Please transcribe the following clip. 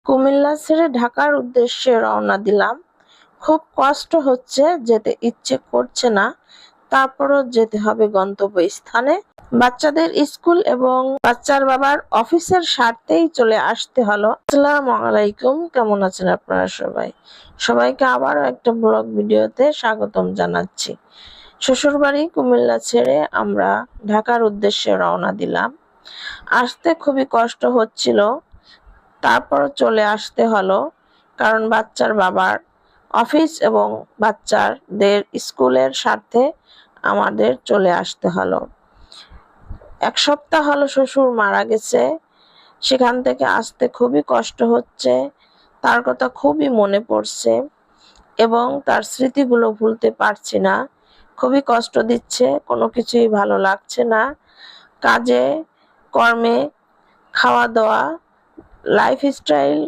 কুমিল্লা ছেড়ে ঢাকার উদ্দেশ্যে রওনা দিলাম। খুব কষ্ট হচ্ছে, যেতে ইচ্ছে করছে না, তারপরও যেতে হবে গন্তব্যস্থানে। বাচ্চাদের স্কুল এবং বাচ্চার বাবার অফিসের স্বার্থেই চলে আসতে হলো। আসসালামু আলাইকুম, কেমন আছেন আপনারা সবাই? সবাইকে আবারও একটা ব্লগ ভিডিওতে স্বাগতম জানাচ্ছি। শ্বশুরবাড়ি কুমিল্লা ছেড়ে আমরা ঢাকার উদ্দেশ্যে রওনা দিলাম। আসতে খুবই কষ্ট হচ্ছিল, তারপরও চলে আসতে হলো, কারণ বাচ্চার বাবার অফিস এবং বাচ্চাদের স্কুলের স্বার্থে আমাদের চলে আসতে হলো। 1 সপ্তাহ হলো শ্বশুর মারা গেছে, সেখান থেকে আসতে খুবই কষ্ট হচ্ছে। তার কথা খুবই মনে পড়ছে এবং তার স্মৃতিগুলো ভুলতে পারছি না। খুবই কষ্ট দিচ্ছে, কোনো কিছুই ভালো লাগছে না। কাজে কর্মে, খাওয়া দাওয়া, লাইফস্টাইল